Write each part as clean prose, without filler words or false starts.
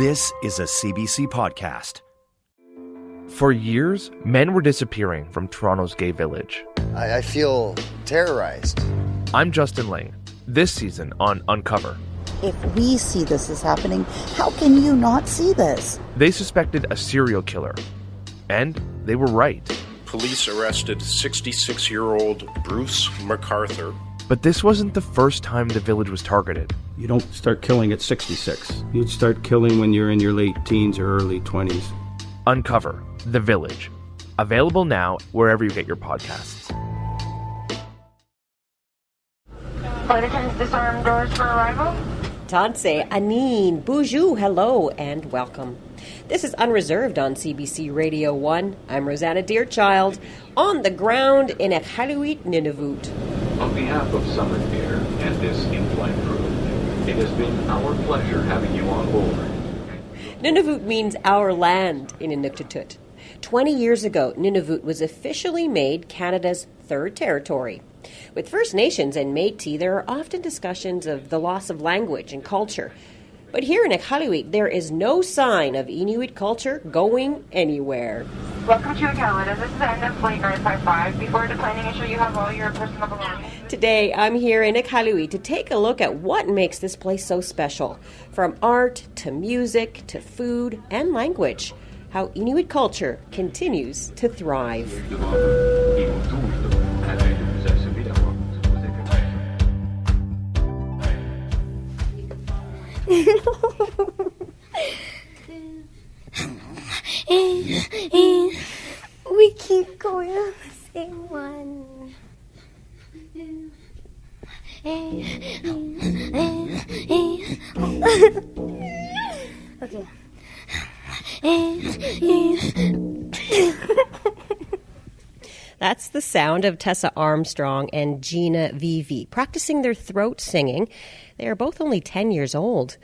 This is a CBC podcast. For years, men were disappearing from Toronto's gay village. I feel terrorized. I'm Justin Lang. This season on Uncover. If we see this is happening, how can you not see this? They suspected a serial killer. And they were right. Police arrested 66-year-old Bruce MacArthur. But this wasn't the first time the village was targeted. You don't start killing at 66. You'd start killing when you're in your late teens or early 20s. Uncover, The Village. Available now wherever you get your podcasts. Flight attendants disarm doors for arrival. Tanse, Anine, Boujou, hello and welcome. This is Unreserved on CBC Radio 1. I'm Rosanna Deerchild, on the ground in Iqaluit, Nunavut. On behalf of Summit Air and this in-flight crew, it has been our pleasure having you on board. Nunavut means our land in Inuktitut. 20 years ago, Nunavut was officially made Canada's third territory. With First Nations and Métis, there are often discussions of the loss of language and culture. But here in Iqaluit, there is no sign of Inuit culture going anywhere. Welcome to Iqaluit. This is the end of Flight 955. Before deplaning, ensure you have all your personal belongings. Today, I'm here in Iqaluit to take a look at what makes this place so special. From art to music to food and language. How Inuit culture continues to thrive. We keep going on the same one. Okay. That's the sound of Tessa Armstrong and Gina Vivi practicing their throat singing. They are both only 10 years old.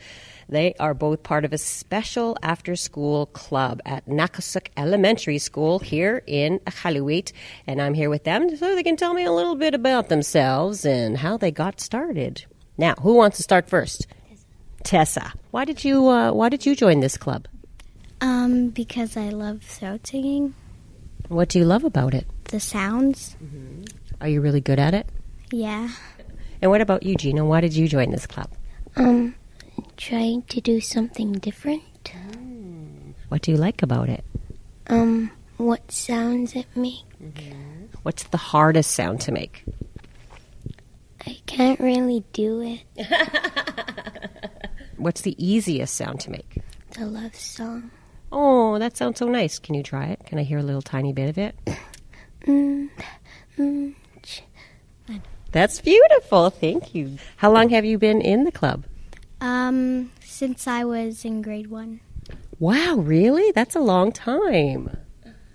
They are both part of a special after-school club at Nakasuk Elementary School here in Iqaluit. And I'm here with them so they can tell me a little bit about themselves and how they got started. Now, who wants to start first? Tessa. Why did you join this club? Because I love throat singing. What do you love about it? The sounds. Mm-hmm. Are you really good at it? Yeah. And what about you, Gina? Why did you join this club? Trying to do something different. What do you like about it? What sounds it makes. Mm-hmm. What's the hardest sound to make? I can't really do it. What's the easiest sound to make? The love song. Oh, that sounds so nice. Can you try it? Can I hear a little tiny bit of it? That's beautiful. Thank you. How long have you been in the club? Since I was in grade 1. Wow, really? That's a long time.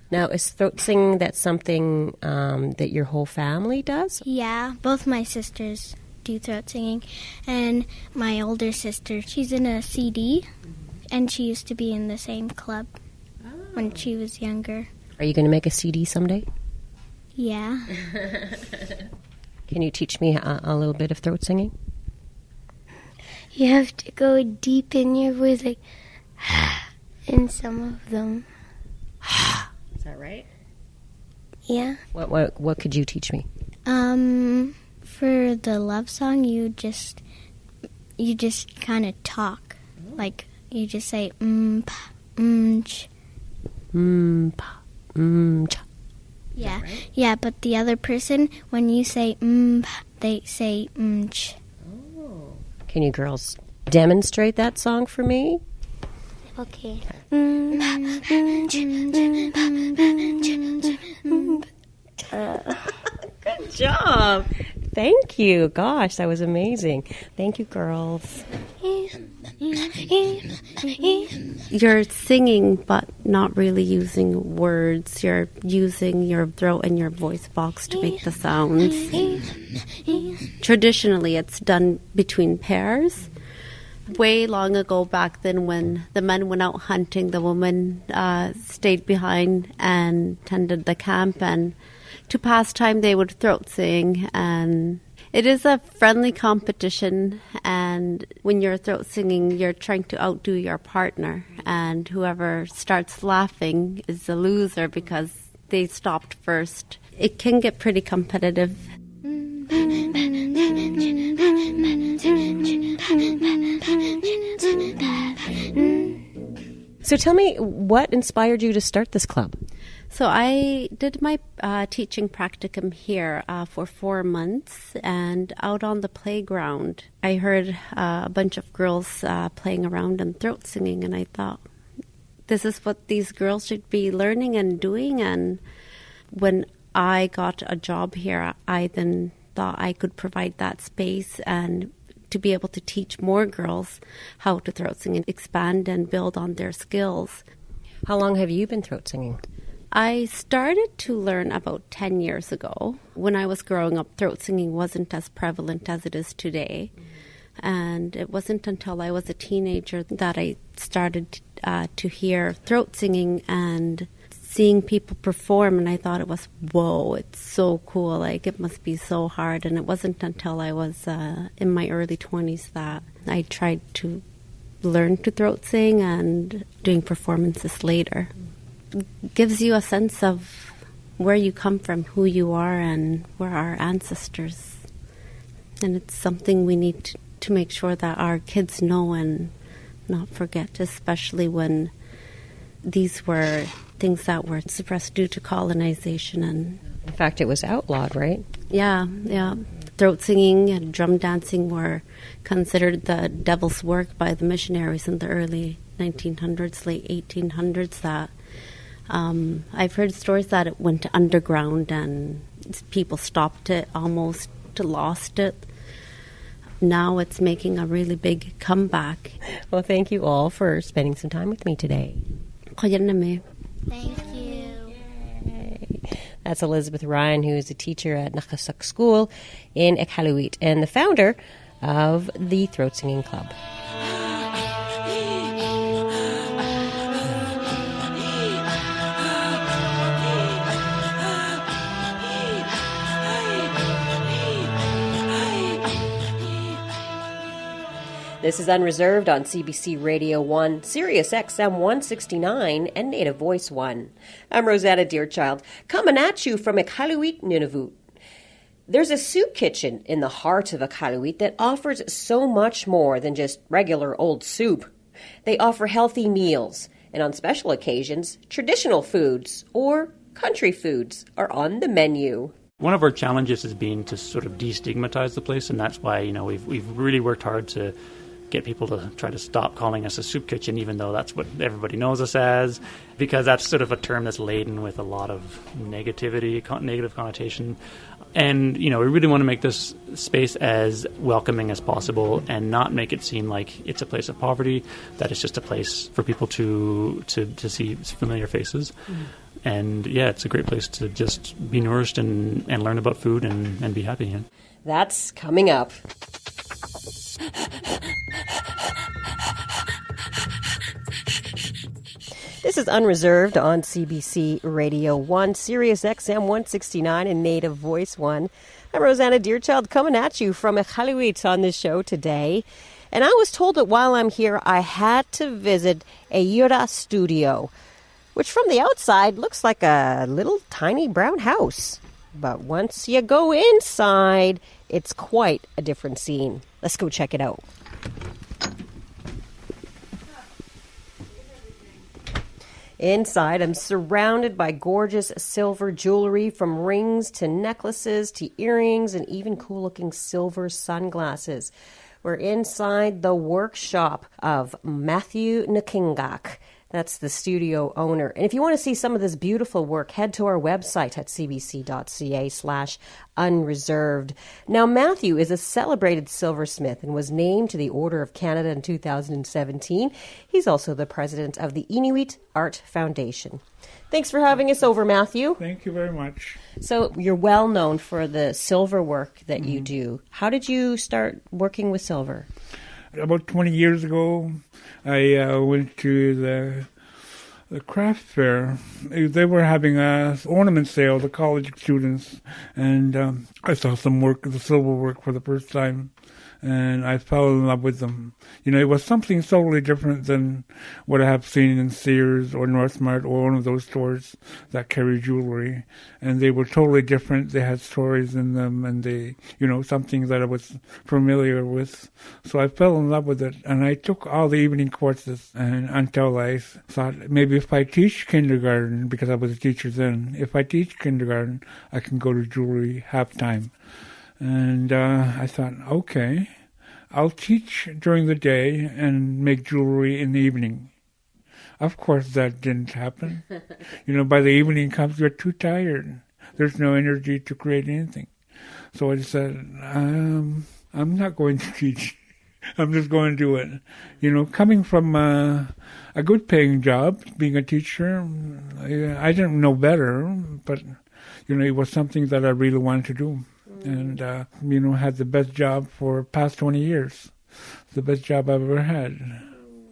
Now, is throat singing that something that your whole family does? Yeah, both my sisters do throat singing. And my older sister, she's in a CD. And she used to be in the same club when she was younger. Are you going to make a CD someday? Yeah. Can you teach me a little bit of throat singing? You have to go deep in your voice, like, in some of them. Is that right? Yeah. What could you teach me? For the love song, you just kind of talk, like. You just say pa, ch. Pa, ch. Yeah, right? Yeah. But the other person, when you say pa, they say ch. Oh. Can you girls demonstrate that song for me? Okay. Good job. Thank you. Gosh, that was amazing. Thank you, girls. You're singing, but not really using words. You're using your throat and your voice box to make the sounds. Traditionally, it's done between pairs. Way long ago back then when the men went out hunting, the women stayed behind and tended the camp, and to pass time they would throat sing, and It is a friendly competition, and when you're throat singing, you're trying to outdo your partner, and whoever starts laughing is the loser because they stopped first. It can get pretty competitive. So tell me, what inspired you to start this club? So I did my teaching practicum here for 4 months, and out on the playground, I heard a bunch of girls playing around and throat singing, and I thought, this is what these girls should be learning and doing. And when I got a job here, I then thought I could provide that space and to be able to teach more girls how to throat sing and expand and build on their skills. How long have you been throat singing? I started to learn about 10 years ago. When I was growing up, throat singing wasn't as prevalent as it is today. And it wasn't until I was a teenager that I started to hear throat singing and seeing people perform, and I thought it was, whoa, it's so cool, like it must be so hard. And it wasn't until I was in my early 20s that I tried to learn to throat sing and doing performances later. It gives you a sense of where you come from, who you are, and where our ancestors. And it's something we need to make sure that our kids know and not forget, especially when these were things that were suppressed due to colonization. And in fact, it was outlawed, right? Yeah. Throat singing and drum dancing were considered the devil's work by the missionaries in the early 1900s, late 1800s. That I've heard stories that it went underground and people stopped it, almost lost it. Now it's making a really big comeback. Well, thank you all for spending some time with me today. Thank you. Yay. That's Elizabeth Ryan, who is a teacher at Nunavut School in Iqaluit and the founder of the Throat Singing Club. This is Unreserved on CBC Radio 1, Sirius XM 169, and Native Voice 1. I'm Rosanna Deerchild, coming at you from Iqaluit, Nunavut. There's a soup kitchen in the heart of Iqaluit that offers so much more than just regular old soup. They offer healthy meals, and on special occasions, traditional foods or country foods are on the menu. One of our challenges has been to sort of destigmatize the place, and that's why we've really worked hard to get people to try to stop calling us a soup kitchen, even though that's what everybody knows us as, because that's sort of a term that's laden with a lot of negative connotation. And, we really want to make this space as welcoming as possible and not make it seem like it's a place of poverty, that it's just a place for people to see familiar faces. Mm-hmm. And, it's a great place to just be nourished and learn about food and be happy. That's coming up. This is Unreserved on CBC Radio 1, Sirius XM 169, and Native Voice 1. I'm Rosanna Deerchild, coming at you from Iqaluit on this show today. And I was told that while I'm here, I had to visit a Yura studio, which from the outside looks like a little tiny brown house. But once you go inside, it's quite a different scene. Let's go check it out. Inside, I'm surrounded by gorgeous silver jewelry, from rings to necklaces to earrings and even cool-looking silver sunglasses. We're inside the workshop of Matthew Nkingak. That's the studio owner. And if you want to see some of this beautiful work, head to our website at cbc.ca/unreserved. Now, Matthew is a celebrated silversmith and was named to the Order of Canada in 2017. He's also the president of the Inuit Art Foundation. Thanks for having us over, Matthew. Thank you very much. So you're well known for the silver work that you do. How did you start working with silver? About 20 years ago, I went to The craft fair, they were having a ornament sale, the college students, and I saw some work, the silver work for the first time, and I fell in love with them. You know, it was something totally different than what I have seen in Sears or Northmart or one of those stores that carry jewelry. And they were totally different. They had stories in them, and they, you know, something that I was familiar with. So I fell in love with it, and I took all the evening courses, and until I thought maybe if I teach kindergarten, because I was a teacher then, if I teach kindergarten, I can go to jewelry half-time. And I thought, okay, I'll teach during the day and make jewelry in the evening. Of course, that didn't happen. You know, by the evening comes, you're too tired. There's no energy to create anything. So I said, I'm not going to teach. I'm just going to do it. You know, coming from a good paying job, being a teacher, I didn't know better, but, you know, it was something that I really wanted to do. And, you know, had the best job for past 20 years. The best job I've ever had.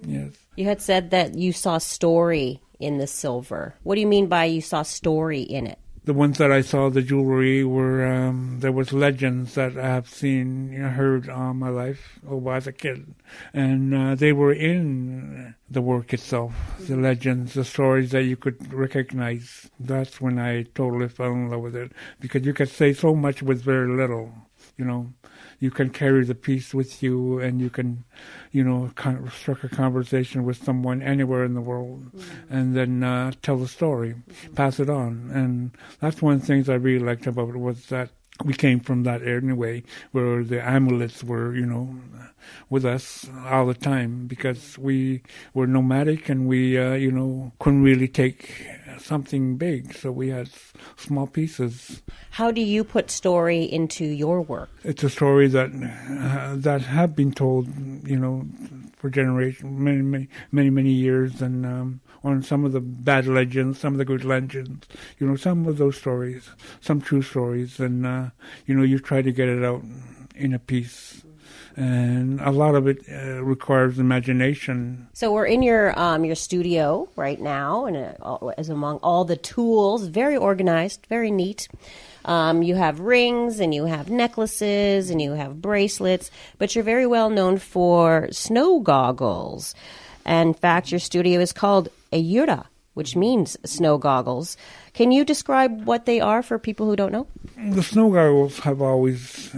Yes. You had said that you saw story in the silver. What do you mean by you saw story in it? The ones that I saw, the jewelry, were, there was legends that I have seen, you know, heard all my life as a kid. And they were in the work itself, the legends, the stories that you could recognize. That's when I totally fell in love with it. Because you could say so much with very little, you know. You can carry the piece with you, and you can, you know, strike a conversation with someone anywhere in the world, and then tell the story, pass it on. And that's one of the things I really liked about it, was that we came from that anyway, where the amulets were, you know, with us all the time, because we were nomadic and we, you know, couldn't really take something big, so we had small pieces. How do you put story into your work? It's a story that have been told, you know, for generations, many years, and on some of the bad legends, some of the good legends, you know, some of those stories, some true stories, and you know, you try to get it out in a piece. And a lot of it requires imagination. So we're in your studio right now, and as among all the tools, very organized, very neat. You have rings, and you have necklaces, and you have bracelets, but you're very well known for snow goggles. And in fact, your studio is called Iqaluit, which means snow goggles. Can you describe what they are for people who don't know? The snow goggles have always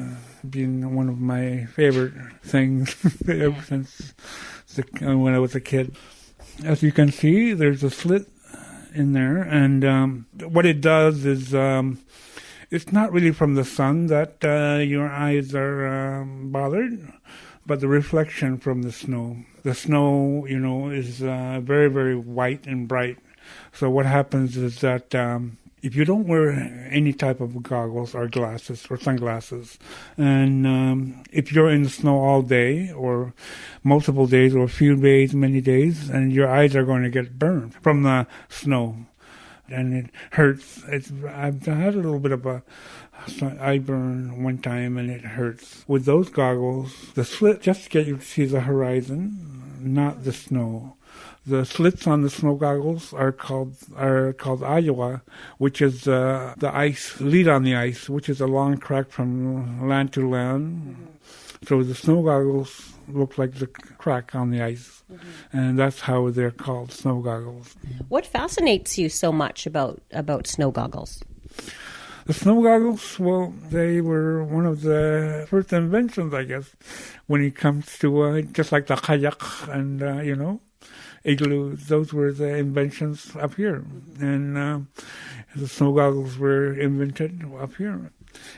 been one of my favorite things ever since when I was a kid. As you can see, there's a slit in there, and what it does is it's not really from the sun that your eyes are bothered, but the reflection from the snow. The snow, you know, is very, very white and bright. So what happens is that if you don't wear any type of goggles or glasses or sunglasses, and if you're in the snow all day or multiple days or a few days, many days, and your eyes are going to get burned from the snow, and it hurts. I've had a little bit of a eye burn one time, and it hurts. With those goggles, the slit just to get you to see the horizon, not the snow. The slits on the snow goggles are called Iqaluit, which is the ice, lead on the ice, which is a long track from land to land. So the snow goggles look like the crack on the ice, and that's how they're called, snow goggles. What fascinates you so much about snow goggles? The snow goggles, well, they were one of the first inventions, I guess, when it comes to just like the kayak and, you know, Iqaluit. Those were the inventions up here. And the snow goggles were invented up here.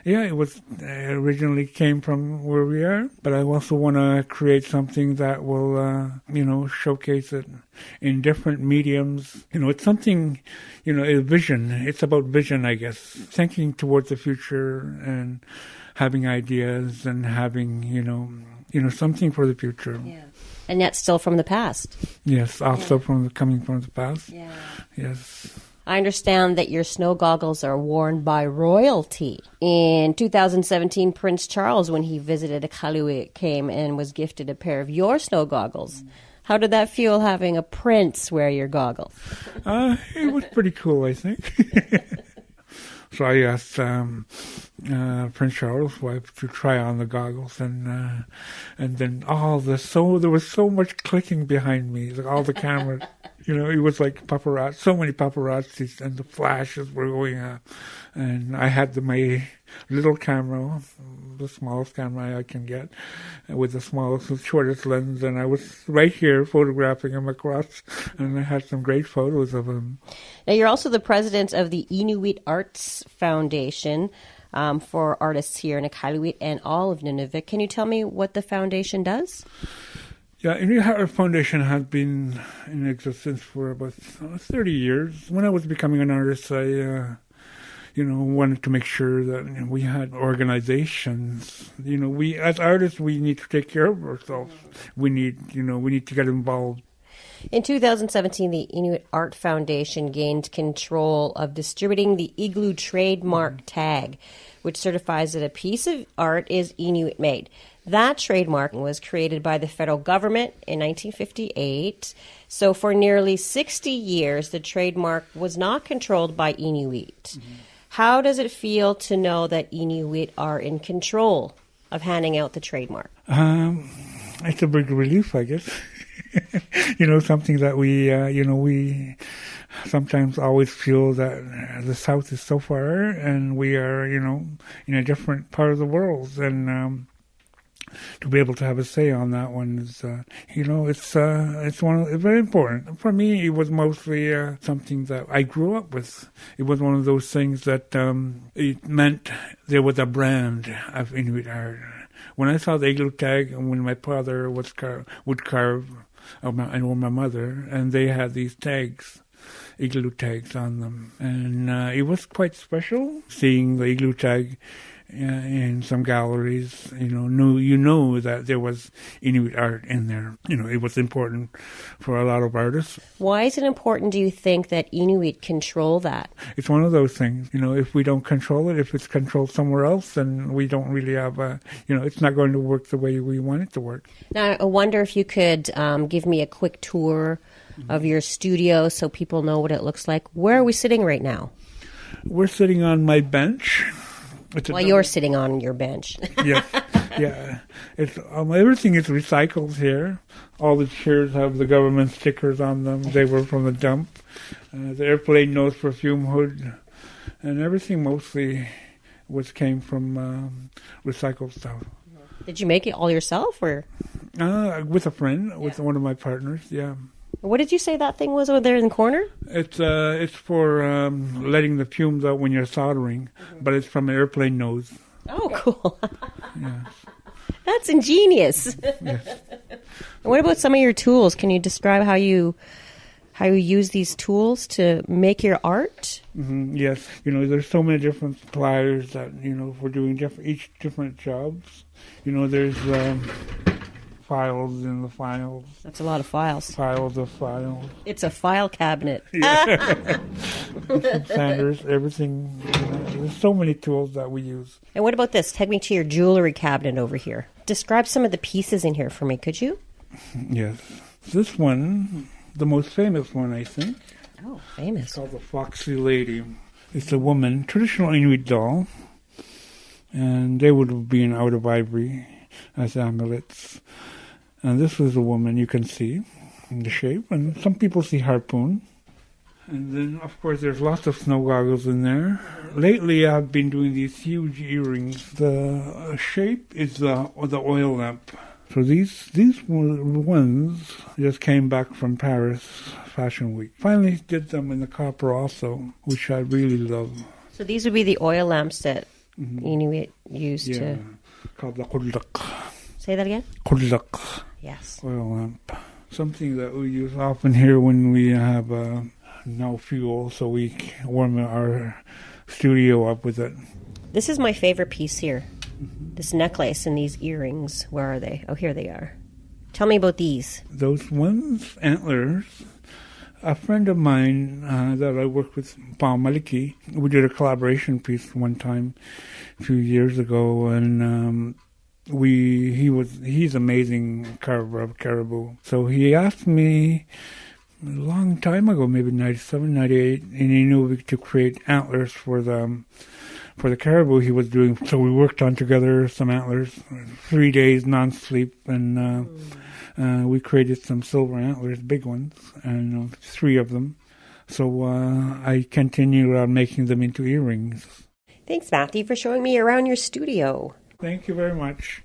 Yeah, it was originally came from where we are, but I also want to create something that will, you know, showcase it in different mediums. You know, it's something, you know, a vision. It's about vision, I guess. Thinking towards the future and having ideas and having, you know, something for the future. Yeah. And yet still from the past. Yes, also coming from the past. Yeah. Yes. I understand that your snow goggles are worn by royalty. In 2017, Prince Charles, when he visited Iqaluit, came and was gifted a pair of your snow goggles How did that feel having a prince wear your goggles? It was pretty cool, I think. So I asked Prince Charles' wife to try on the goggles, and then there was so much clicking behind me, like all the cameras. It was like paparazzi, so many paparazzis, and the flashes were going up. And I had my little camera, the smallest camera I can get, with the smallest, shortest lens, and I was right here photographing him across, and I had some great photos of him. Now, you're also the president of the Inuit Arts Foundation for artists here in Iqaluit and all of Nunavut. Can you tell me what the foundation does? Yeah, Inuit Art Foundation has been in existence for about 30 years. When I was becoming an artist, I wanted to make sure that we had organizations. We as artists, we need to take care of ourselves. We need to get involved. In 2017, the Inuit Art Foundation gained control of distributing the Iqaluit trademark tag, which certifies that a piece of art is Inuit made. That trademark was created by the federal government in 1958. So for nearly 60 years, the trademark was not controlled by Inuit. Mm-hmm. How does it feel to know that Inuit are in control of handing out the trademark? It's a big relief, I guess. Something that we sometimes always feel that the South is so far and we are, in a different part of the world. And to be able to have a say on that one is, it's very important. For me, it was mostly something that I grew up with. It was one of those things that it meant there was a brand of Inuit art. When I saw the Iqaluit tag, and when my father would carve, or my mother, and they had these tags, Iqaluit tags on them, and it was quite special seeing the Iqaluit tag in some galleries. That there was Inuit art in there. It was important for a lot of artists. Why is it important, do you think, that Inuit control that? It's one of those things. If we don't control it, if it's controlled somewhere else, then we don't really have it's not going to work the way we want it to work. Now, I wonder if you could give me a quick tour of your studio so people know what it looks like. Where are we sitting right now? We're sitting on my bench. You're sitting on your bench. Yes, yeah. It's everything is recycled here. All the chairs have the government stickers on them. They were from the dump. The airplane nose perfume hood, and everything mostly came from recycled stuff. Did you make it all yourself, or with a friend, with one of my partners? Yeah. What did you say that thing was over there in the corner? It's for letting the fumes out when you're soldering, but it's from an airplane nose. Oh, cool. Yes. That's ingenious. Yes. What about some of your tools? Can you describe how you use these tools to make your art? Mm-hmm. Yes. There's so many different suppliers that, for doing each different jobs. There's files in the files. That's a lot of files. Files of files. It's a file cabinet. Yeah. Sanders, everything. There's so many tools that we use. And what about this? Take me to your jewelry cabinet over here. Describe some of the pieces in here for me, could you? Yes. This one, the most famous one, I think. Oh, famous. It's called the Foxy Lady. It's a woman, traditional Inuit doll. And they would have been out of ivory as amulets. And this is a woman you can see in the shape. And some people see harpoon. And then, of course, there's lots of snow goggles in there. Lately, I've been doing these huge earrings. The shape is the oil lamp. So these ones just came back from Paris Fashion Week. Finally did them in the copper also, which I really love. So these would be the oil lamps that Inuit used to... Called the kullak. Say that again? Kullak. Yes. Oil lamp. Something that we use often here when we have no fuel, so we warm our studio up with it. This is my favorite piece here. This necklace and these earrings. Where are they? Oh, here they are. Tell me about these. Those ones, Antlers. A friend of mine that I worked with, Paul Maliki, we did a collaboration piece one time a few years ago, and he's amazing carver of caribou. So he asked me a long time ago, maybe 97, 98, in Inuit to create antlers for the caribou he was doing. So we worked on together some antlers, 3 days non-sleep, and we created some silver antlers, big ones, and 3 of them. So I continued on making them into earrings. Thanks, Matthew, for showing me around your studio. Thank you very much.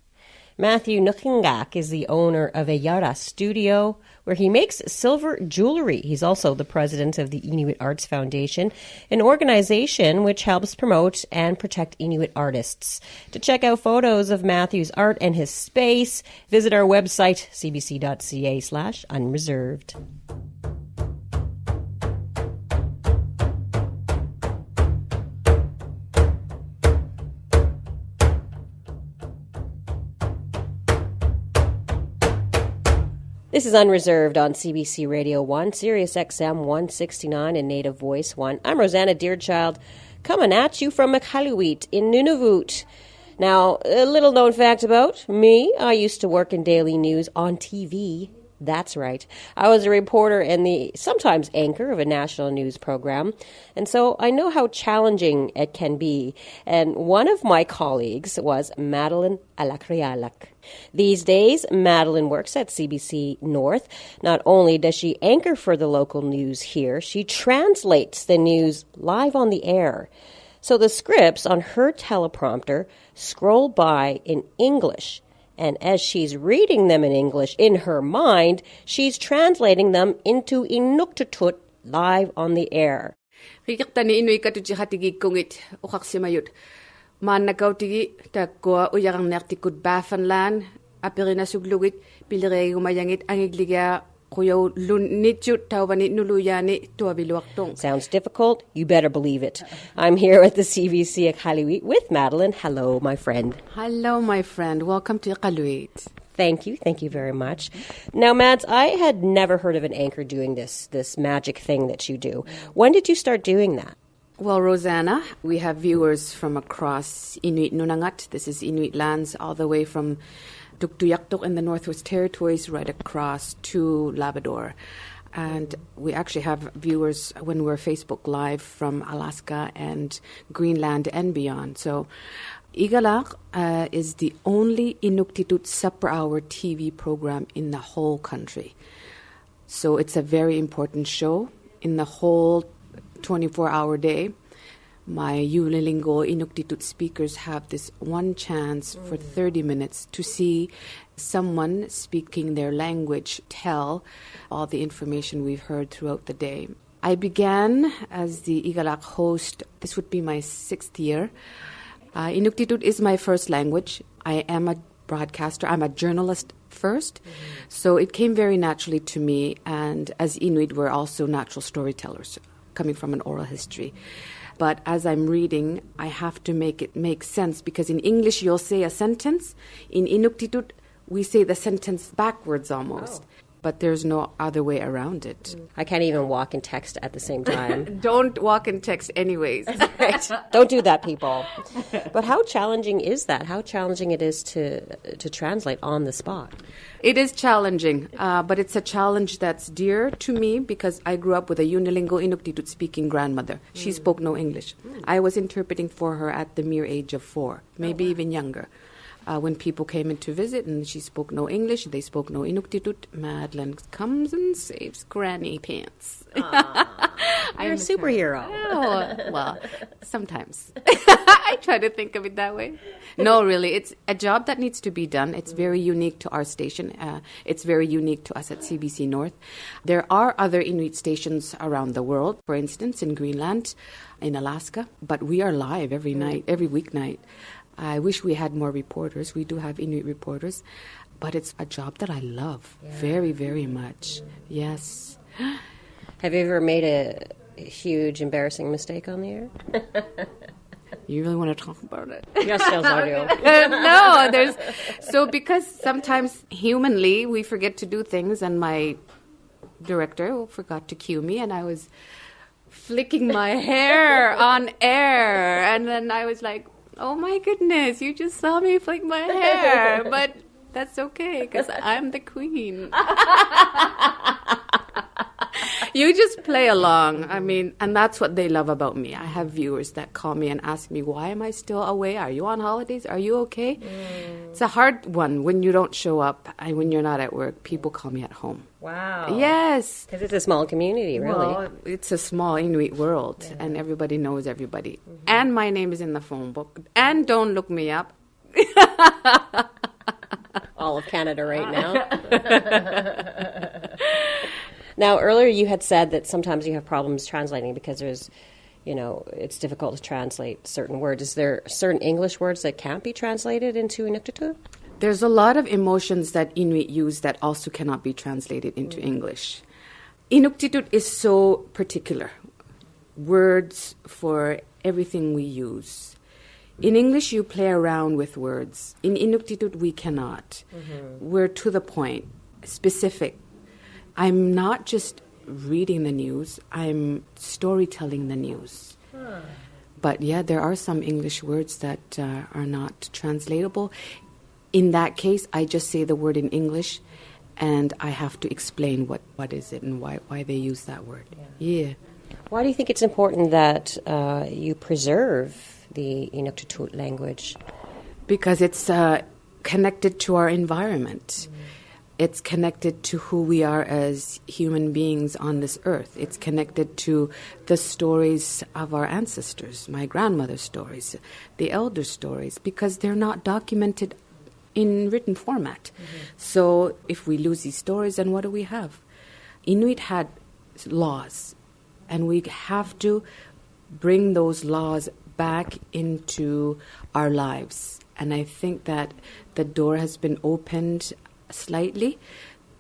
Matthew Nukingak is the owner of a Yara studio where he makes silver jewelry. He's also the president of the Inuit Arts Foundation, an organization which helps promote and protect Inuit artists. To check out photos of Matthew's art and his space, visit our website, cbc.ca/unreserved. This is Unreserved on CBC Radio 1, Sirius XM 169 and Native Voice 1. I'm Rosanna Deerchild, coming at you from Iqaluit in Nunavut. Now, a little known fact about me, I used to work in daily news on TV. That's right. I was a reporter and the sometimes anchor of a national news program, and so I know how challenging it can be. And one of my colleagues was Madeline Alakrialak. These days, Madeline works at CBC North. Not only does she anchor for the local news here, she translates the news live on the air. So the scripts on her teleprompter scroll by in English. And as she's reading them in English in her mind, she's translating them into Inuktitut live on the air. Rikitani Inuit katuji hatigi kungit ukaksimayut. Man nagautigi takwa uyarang nertikut bafanlan apirina suglugit pilire umayangit angigliga. Sounds difficult? You better believe it. I'm here at the CBC Iqaluit with Madeline. Hello, my friend. Hello, my friend. Welcome to Iqaluit. Thank you. Thank you very much. Now, Mads, I had never heard of an anchor doing this magic thing that you do. When did you start doing that? Well, Rosanna, we have viewers from across Inuit Nunavut. This is Inuit lands all the way from Tuktoyaktok in the Northwest Territories right across to Labrador. And we actually have viewers when we're Facebook Live from Alaska and Greenland and beyond. So Iqaluit is the only Inuktitut supper-hour TV program in the whole country. So it's a very important show in the whole 24-hour day. My unilingual Inuktitut speakers have this one chance for 30 minutes to see someone speaking their language tell all the information we've heard throughout the day. I began as the Iqaluit host. This would be my 6th year. Inuktitut is my first language. I am a broadcaster. I'm a journalist first. So it came very naturally to me. And as Inuit, we're also natural storytellers coming from an oral history. But as I'm reading, I have to make it make sense because in English you'll say a sentence. In Inuktitut, we say the sentence backwards almost. But there's no other way around it. I can't even walk and text at the same time. Don't walk and text anyways. Right. Don't do that, people. But how challenging is that? How challenging it is to translate on the spot? It is challenging, but it's a challenge that's dear to me because I grew up with a unilingual Inuktitut speaking grandmother. She spoke no English. I was interpreting for her at the mere age of 4, maybe even younger. When people came in to visit and she spoke no English, they spoke no Inuktitut, Madeline comes and saves granny pants. You're a superhero. Oh, well, sometimes. I try to think of it that way. No, really, it's a job that needs to be done. It's very unique to our station. It's very unique to us at CBC North. There are other Inuit stations around the world, for instance, in Greenland, in Alaska, but we are live every night, every weeknight. I wish we had more reporters. We do have Inuit reporters, but it's a job that I love very, very much. Yes. Have you ever made a huge, embarrassing mistake on the air? You really want to talk about it? Yes, I do. No, because sometimes humanly we forget to do things, and my director forgot to cue me, and I was flicking my hair on air, and then I was like, Oh my goodness, you just saw me flick my hair, but that's okay because I'm the queen. You just play along. I mean, and that's what they love about me. I have viewers that call me and ask me, why am I still away? Are you on holidays? Are you okay? It's a hard one when you don't show up and when you're not at work. People call me at home. Wow. Yes. Because it's a small community, really. Well, it's a small Inuit world, and everybody knows everybody. Mm-hmm. And my name is in the phone book. And don't look me up. All of Canada right now. Now, earlier you had said that sometimes you have problems translating because there's, it's difficult to translate certain words. Is there certain English words that can't be translated into Inuktitut? There's a lot of emotions that Inuit use that also cannot be translated into English. Inuktitut is so particular. Words for everything we use. In English, you play around with words. In Inuktitut, we cannot. Mm-hmm. We're to the point, specific. I'm not just reading the news, I'm storytelling the news. Huh. But yeah, there are some English words that are not translatable. In that case, I just say the word in English, and I have to explain what is it and why they use that word. Yeah. Why do you think it's important that you preserve the Inuktitut language? Because it's connected to our environment. Mm. It's connected to who we are as human beings on this earth. It's connected to the stories of our ancestors, my grandmother's stories, the elder stories, because they're not documented in written format. Mm-hmm. So if we lose these stories, then what do we have? Inuit had laws, and we have to bring those laws back into our lives. And I think that the door has been opened slightly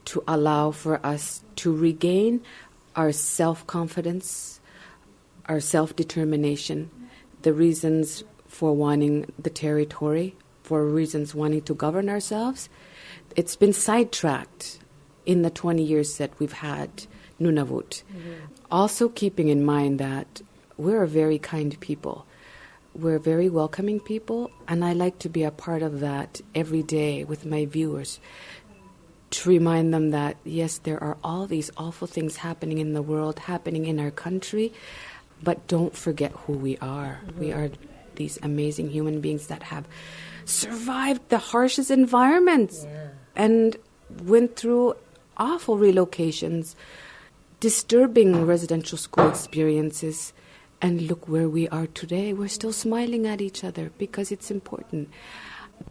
to allow for us to regain our self-confidence, our self-determination, the reasons for wanting the territory, for reasons wanting to govern ourselves. It's been sidetracked in the 20 years that we've had Nunavut. Mm-hmm. Also keeping in mind that we're a very kind people. We're very welcoming people, and I like to be a part of that every day with my viewers, to remind them that, yes, there are all these awful things happening in the world, happening in our country, but don't forget who we are. Mm-hmm. We are these amazing human beings that have survived the harshest environments and went through awful relocations, disturbing residential school experiences, and look where we are today. We're still smiling at each other because it's important.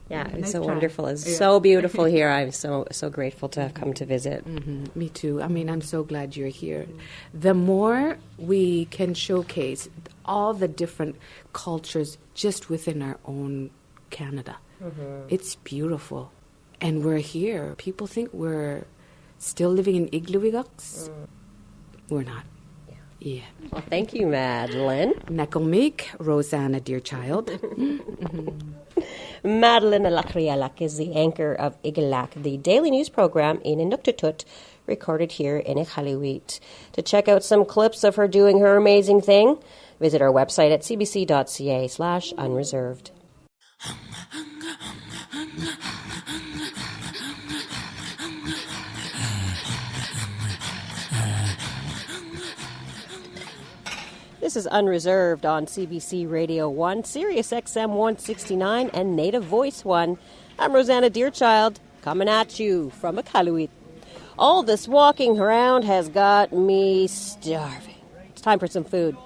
Yeah, it's so wonderful. It's so beautiful here. I'm so grateful to have come to visit. Mm-hmm. Me too. I mean, I'm so glad you're here. The more we can showcase all the different cultures just within our own Canada, it's beautiful. And we're here. People think we're still living in Iqaluit. We're not. Yeah. Well, thank you, Madeline. Nakomik, Rosanna, dear child. Madeline Alakrialak is the anchor of Iqaluit, the daily news program in Inuktitut, recorded here in Iqaluit. To check out some clips of her doing her amazing thing, visit our website at cbc.ca/unreserved. This is Unreserved on CBC Radio 1, Sirius XM 169, and Native Voice 1. I'm Rosanna Deerchild, coming at you from Iqaluit. All this walking around has got me starving. It's time for some food.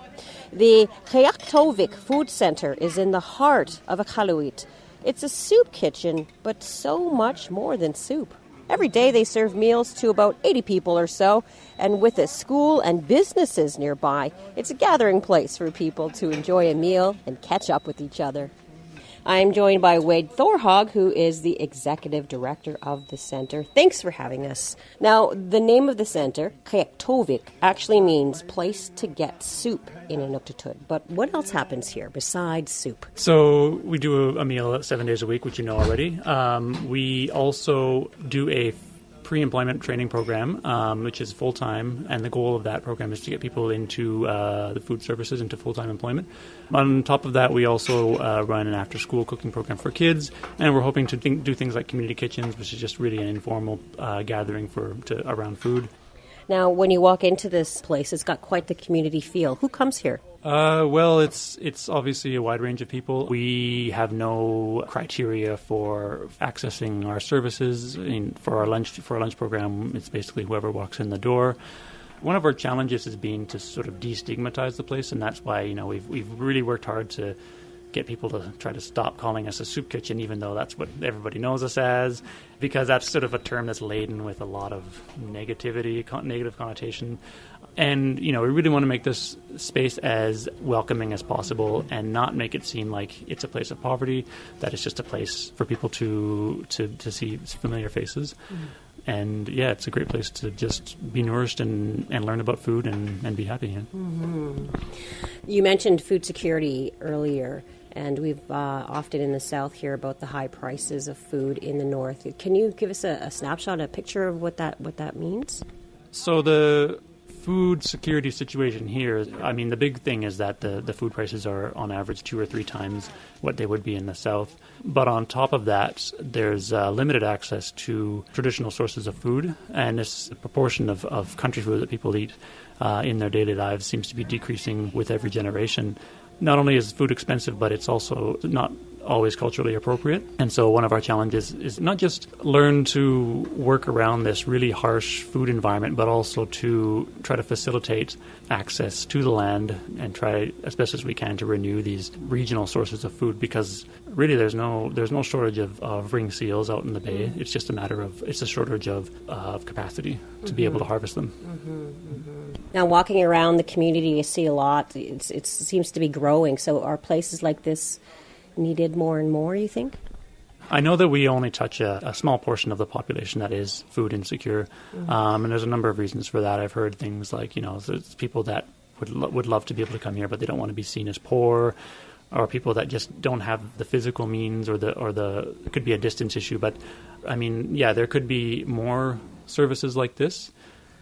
The Iqaluit Food Center is in the heart of Iqaluit. It's a soup kitchen, but so much more than soup. Every day they serve meals to about 80 people or so, and with a school and businesses nearby, it's a gathering place for people to enjoy a meal and catch up with each other. I'm joined by Wade Thorhog, who is the executive director of the center. Thanks for having us. Now, the name of the center, Iqaluit, actually means place to get soup in Inuktitut. But what else happens here besides soup? So we do a meal 7 days a week, which you know already. We also do a pre-employment training program, which is full-time, and the goal of that program is to get people into the food services, into full-time employment. On top of that, we also run an after-school cooking program for kids, and we're hoping to do things like community kitchens, which is just really an informal gathering around food. Now, when you walk into this place, it's got quite the community feel. Who comes here? Well, it's obviously a wide range of people. We have no criteria for accessing our services. For our lunch program, it's basically whoever walks in the door. One of our challenges has been to sort of destigmatize the place, and that's why we've really worked hard to get people to try to stop calling us a soup kitchen, even though that's what everybody knows us as, because that's sort of a term that's laden with a lot of negative connotation. And, we really want to make this space as welcoming as possible and not make it seem like it's a place of poverty, that it's just a place for people to see familiar faces. And, it's a great place to just be nourished and learn about food and be happy. Mm-hmm. You mentioned food security earlier, and we've often in the South hear about the high prices of food in the North. Can you give us a snapshot, a picture of what that means? So the food security situation here, the big thing is that the food prices are on average 2 or 3 times what they would be in the South. But on top of that, there's limited access to traditional sources of food, and this proportion of country food that people eat in their daily lives seems to be decreasing with every generation. Not only is food expensive, but it's also not always culturally appropriate. And so one of our challenges is not just learn to work around this really harsh food environment, but also to try to facilitate access to the land and try as best as we can to renew these regional sources of food, because really there's no shortage of ring seals out in the bay. It's just it's a shortage of capacity to be able to harvest them. Now, walking around the community, you see a lot. It seems to be growing. So are places like this needed more and more, you think? I know that we only touch a small portion of the population that is food insecure, and there's a number of reasons for that. I've heard things like, there's people that would love to be able to come here, but they don't want to be seen as poor, or people that just don't have the physical means, or it could be a distance issue. But there could be more services like this,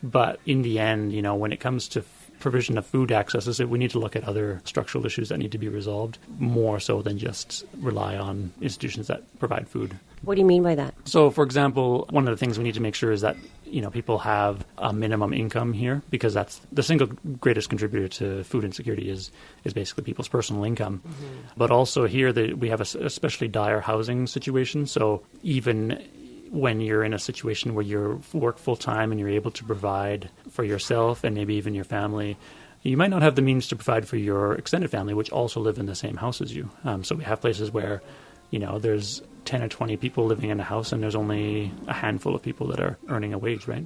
but in the end, when it comes to provision of food access, we need to look at other structural issues that need to be resolved more so than just rely on institutions that provide food. What do you mean by that? So, for example, one of the things we need to make sure is that people have a minimum income here, because that's the single greatest contributor to food insecurity is basically people's personal income. But also here we have a especially dire housing situation. So even when you're in a situation where you work full-time and you're able to provide for yourself and maybe even your family, you might not have the means to provide for your extended family, which also live in the same house as you. So we have places where, there's 10 or 20 people living in a house and there's only a handful of people that are earning a wage, right?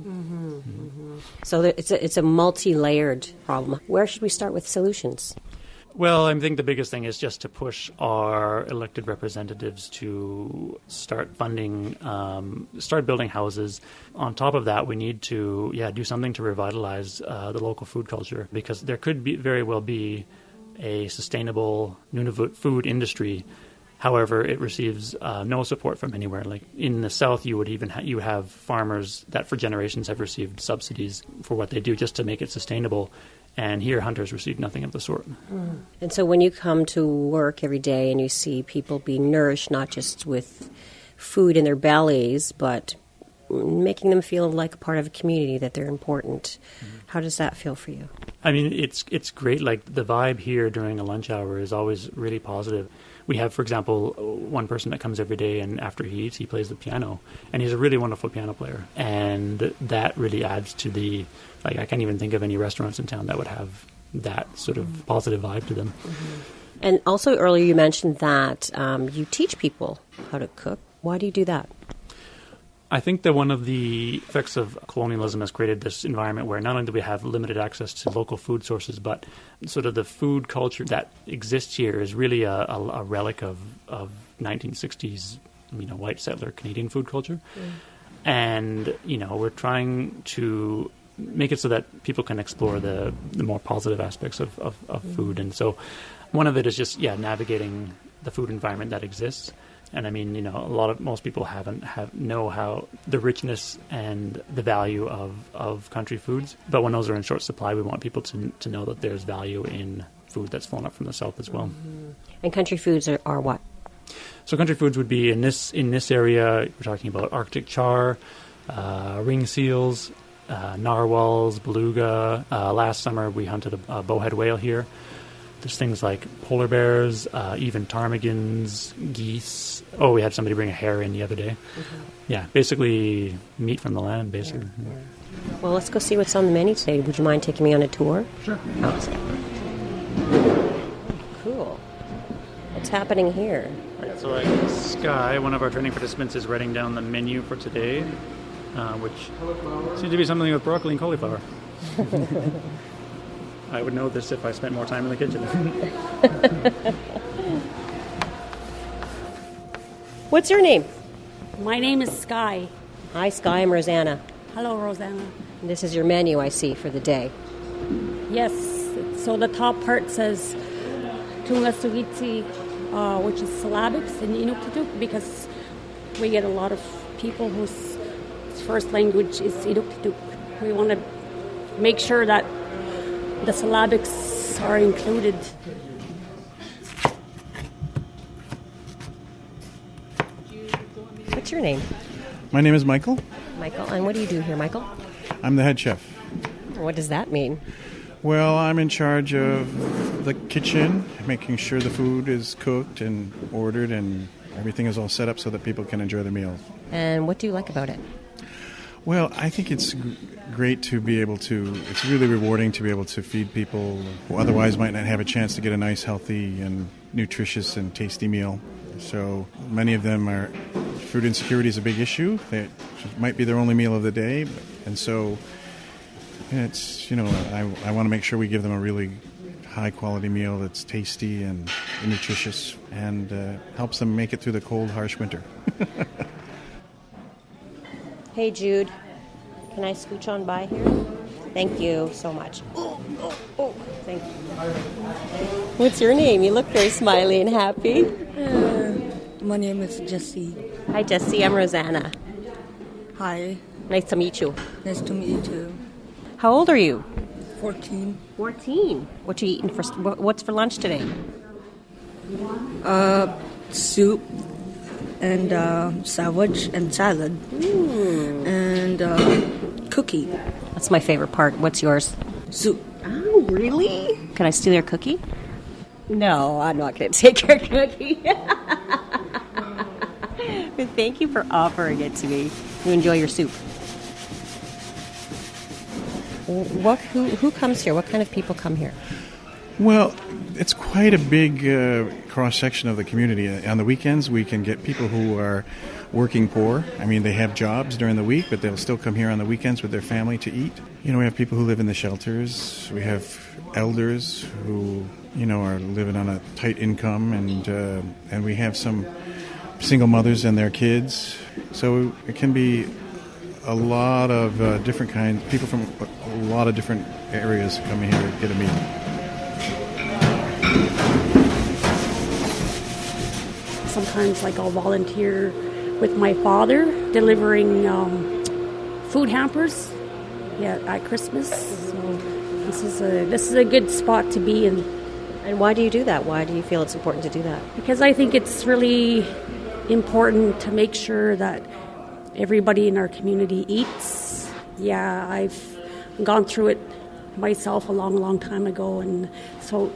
So it's a multi-layered problem. Where should we start with solutions? Well, I think the biggest thing is just to push our elected representatives to start funding, start building houses. On top of that, we need to do something to revitalize the local food culture, because there could very well be a sustainable Nunavut food industry. However, it receives no support from anywhere. Like in the South, you would have farmers that for generations have received subsidies for what they do just to make it sustainable. And here, hunters receive nothing of the sort. And so when you come to work every day and you see people being nourished, not just with food in their bellies, but making them feel like a part of a community, that they're important, how does that feel for you? It's great. Like the vibe here during a lunch hour is always really positive. We have, for example, one person that comes every day, and after he eats, he plays the piano. And he's a really wonderful piano player. And that really adds to I can't even think of any restaurants in town that would have that sort of positive vibe to them. And also earlier you mentioned that you teach people how to cook. Why do you do that? I think that one of the effects of colonialism has created this environment where not only do we have limited access to local food sources, but sort of the food culture that exists here is really a relic of 1960s, white settler Canadian food culture. And, we're trying to make it so that people can explore the more positive aspects of food. And so one of it is just, navigating the food environment that exists. And I mean, most people know how the richness and the value of country foods. But when those are in short supply, we want people to know that there's value in food that's flown up from the south as well. Mm-hmm. And country foods are what? So country foods would be in this area. We're talking about Arctic char, ring seals, narwhals, beluga. Last summer we hunted a bowhead whale here. There's things like polar bears, even ptarmigans, geese. Oh, we had somebody bring a hare in the other day. Mm-hmm. Yeah, basically meat from the land, basically. Yeah. Well, let's go see what's on the menu today. Would you mind taking me on a tour? Sure. Cool. What's happening here? Right, so Sky, one of our training participants, is writing down the menu for today, which seems to be something with broccoli and cauliflower. I would know this if I spent more time in the kitchen. What's your name? My name is Sky. Hi, Sky. I'm Rosanna. Hello, Rosanna. And this is your menu, I see, for the day. Yes. So the top part says Tungasugitsi, which is syllabics in Inuktitut, because we get a lot of people whose first language is Inuktitut. We want to make sure that the syllabics are included. What's your name? My name is Michael. Michael. And what do you do here, Michael? I'm the head chef. What does that mean? Well, I'm in charge of the kitchen, making sure the food is cooked and ordered and everything is all set up so that people can enjoy their meals. And what do you like about it? Well, I think it's great to be able to, it's really rewarding to be able to feed people who otherwise might not have a chance to get a nice, healthy, and nutritious and tasty meal. So many of them are, food insecurity is a big issue. It might be their only meal of the day. And so it's, I want to make sure we give them a really high-quality meal that's tasty and nutritious and helps them make it through the cold, harsh winter. Hey, Jude, can I scooch on by here? Thank you so much. Oh, thank you. What's your name? You look very smiley and happy. My name is Jessie. Hi, Jessie. I'm Rosanna. Hi. Nice to meet you. Nice to meet you, too. How old are you? 14. 14. What you eating for? What's for lunch today? Soup and sandwich and salad. And cookie. That's my favorite part. What's yours? Soup. Oh, really? Can I steal your cookie? No, I'm not going to take your cookie. But thank you for offering it to me. You enjoy your soup. Who comes here? What kind of people come here? Well, it's quite a big cross-section of the community. On the weekends, we can get people who are working poor. I mean, they have jobs during the week, but they'll still come here on the weekends with their family to eat. We have people who live in the shelters. We have elders who, are living on a tight income, and we have some single mothers and their kids. So it can be a lot of different kinds, people from a lot of different areas coming here to get a meal. Sometimes, I'll volunteer with my father delivering food hampers at Christmas. So this is a good spot to be in. And why do you do that? Why do you feel it's important to do that? Because I think it's really important to make sure that everybody in our community eats. Yeah, I've gone through it myself a long time ago, and so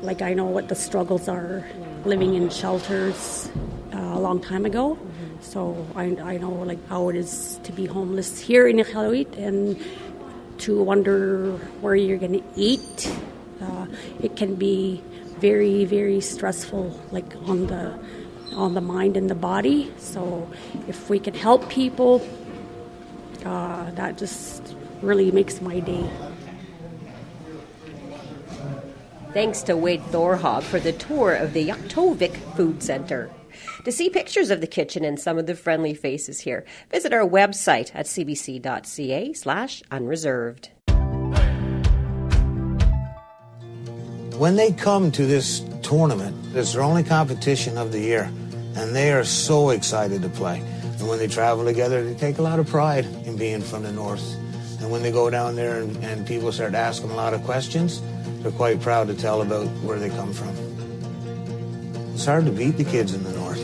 I know what the struggles are living in shelters a long time ago. So I know how it is to be homeless here in Iqaluit and to wonder where you're going to eat. It can be very, very stressful, on the mind and the body. So if we can help people, that just really makes my day. Thanks to Wade Thorhog for the tour of the Tobit Food Center. To see pictures of the kitchen and some of the friendly faces here, visit our website at cbc.ca/unreserved. When they come to this tournament, it's their only competition of the year. And they are so excited to play. And when they travel together, they take a lot of pride in being from the north. And when they go down there and people start asking a lot of questions, they're quite proud to tell about where they come from. It's hard to beat the kids in the north.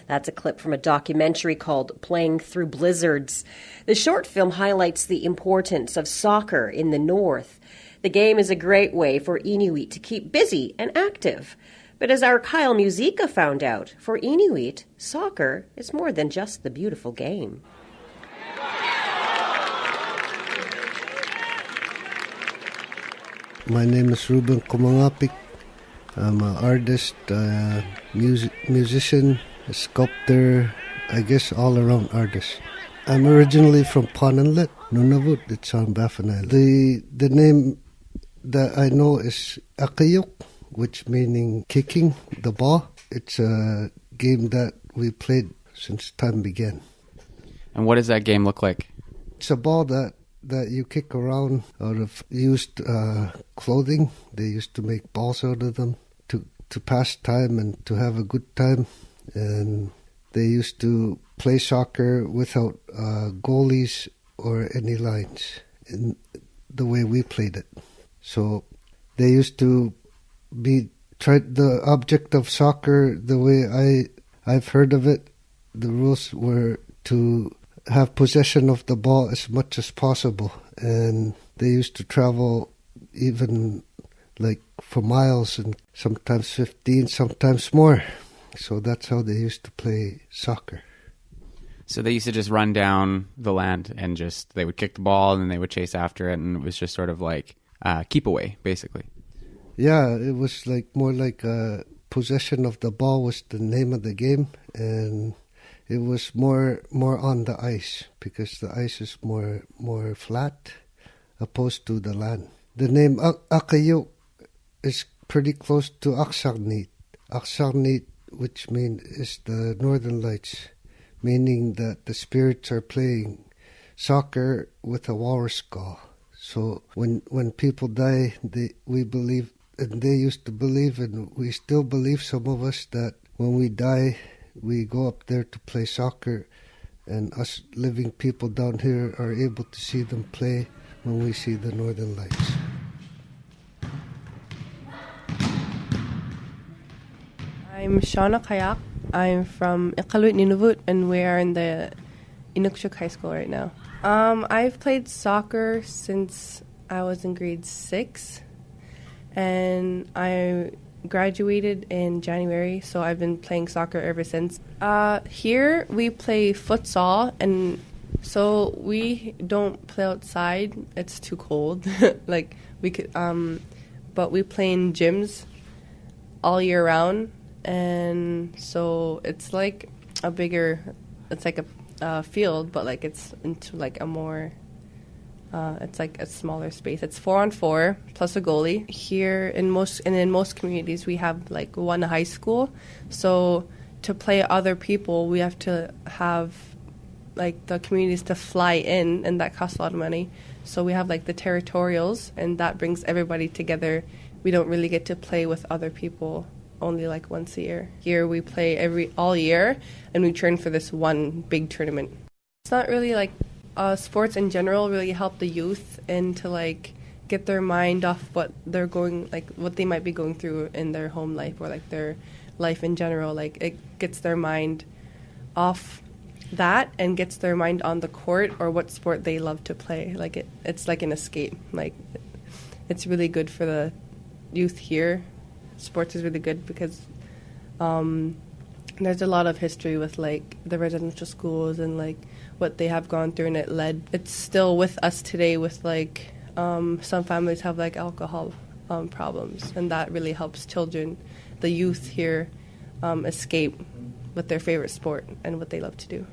That's a clip from a documentary called Playing Through Blizzards. The short film highlights the importance of soccer in the north. The game is a great way for Inuit to keep busy and active. But as our Kyle Musica found out, for Inuit, soccer is more than just the beautiful game. My name is Ruben Kumangapik. I'm an artist, musician, a sculptor, I guess all-around artist. I'm originally from Inlet, Nunavut. It's on Baffin Island. The name that I know is Iqaluit, which meaning kicking the ball. It's a game that we played since time began. And what does that game look like? It's a ball that you kick around out of used clothing. They used to make balls out of them to pass time and to have a good time. And they used to play soccer without goalies or any lines in the way we played it. So they used to be the object of soccer, the way I've heard of it. The rules were to have possession of the ball as much as possible, and they used to travel even like for miles and sometimes 15, sometimes more. So that's how they used to play soccer. So they used to just run down the land and they would kick the ball and then they would chase after it, and it was just sort of like keep away, basically. Yeah, it was like more like possession of the ball was the name of the game, and it was more on the ice because the ice is more flat opposed to the land. The name Iqaluit is pretty close to Fascinates. Fascinates, which is the Northern Lights, meaning that the spirits are playing soccer with a walrus skull. So when people die, we believe, and they used to believe, and we still believe, some of us, that when we die, we go up there to play soccer, and us living people down here are able to see them play when we see the Northern Lights. I'm Shauna Kayak. I'm from Iqaluit, Nunavut, and we are in the Inuit High School right now. I've played soccer since I was in grade 6, and I graduated in January, so I've been playing soccer ever since. Here we play futsal, and so we don't play outside. It's too cold. But we play in gyms all year round, and so it's like it's like a field, but like it's into like a more. It's like a smaller space. It's 4-on-4 plus a goalie. Here in most communities we have like one high school. So to play other people, we have to have like the communities to fly in, and that costs a lot of money. So we have like the territorials, and that brings everybody together. We don't really get to play with other people only like once a year. Here we play all year, and we train for this one big tournament. It's not really like sports in general really help the youth and to like get their mind off what they might be going through in their home life or like their life in general. Like it gets their mind off that and gets their mind on the court or what sport they love to play. Like it's like an escape. Like it's really good for the youth here. Sports is really good because there's a lot of history with like the residential schools and like what they have gone through, and it's still with us today with like some families have like alcohol problems, and that really helps children, the youth here, escape with their favorite sport and what they love to do.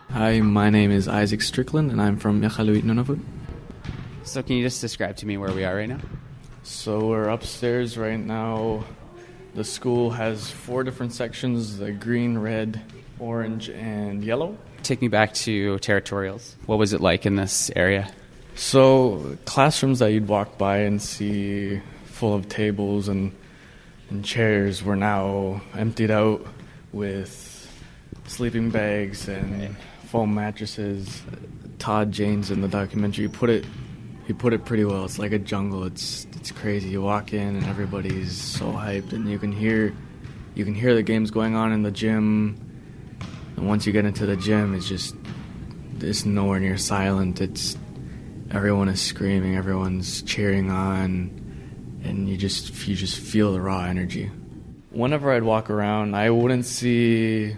Hi, my name is Isaac Strickland, and I'm from Iqaluit, Nunavut. So can you just describe to me where we are right now? So we're upstairs right now. The school has 4 different sections, the green, red, orange, and yellow. Take me back to territorials. What was it like in this area? So classrooms that you'd walk by and see full of tables and chairs were now emptied out with sleeping bags and foam mattresses. Todd James in the documentary he put it pretty well. It's like a jungle. It's crazy. You walk in and everybody's so hyped, and you can hear the games going on in the gym. And once you get into the gym, it's nowhere near silent. Everyone is screaming, everyone's cheering on, and you just feel the raw energy. Whenever I'd walk around, I wouldn't see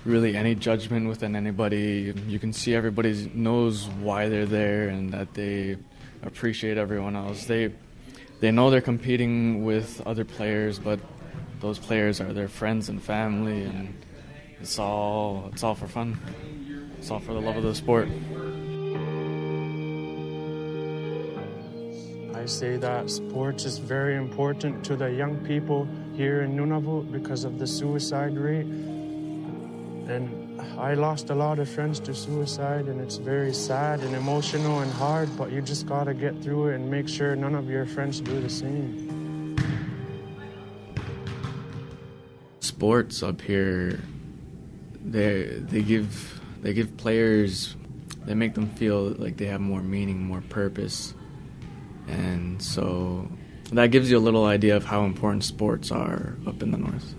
really any judgment within anybody. You can see everybody knows why they're there and that they appreciate everyone else. They know they're competing with other players, but those players are their friends and family, and it's all for fun. It's all for the love of the sport. I say that sports is very important to the young people here in Nunavut because of the suicide rate. And I lost a lot of friends to suicide, and it's very sad and emotional and hard, but you just gotta get through it and make sure none of your friends do the same. Sports up here, they give players, they make them feel like they have more meaning, more purpose. And so that gives you a little idea of how important sports are up in the north.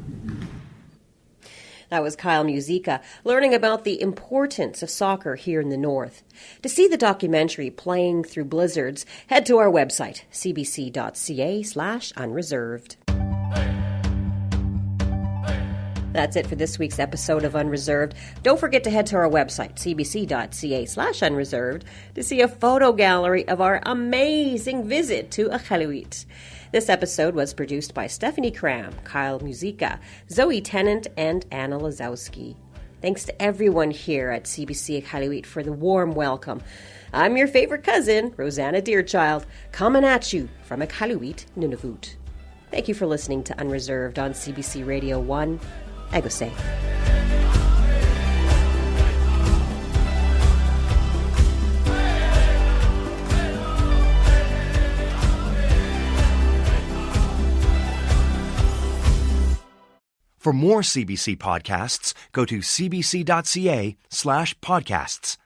That was Kyle Musica learning about the importance of soccer here in the north. To see the documentary Playing Through Blizzards, head to our website, cbc.ca/unreserved. That's it for this week's episode of Unreserved. Don't forget to head to our website, cbc.ca/unreserved, to see a photo gallery of our amazing visit to Iqaluit. This episode was produced by Stephanie Cram, Kyle Musica, Zoe Tennant, and Anna Lazowski. Thanks to everyone here at CBC Iqaluit for the warm welcome. I'm your favorite cousin, Rosanna Deerchild, coming at you from Iqaluit, Nunavut. Thank you for listening to Unreserved on CBC Radio 1. Egosay. For more CBC podcasts, go to cbc.ca/podcasts.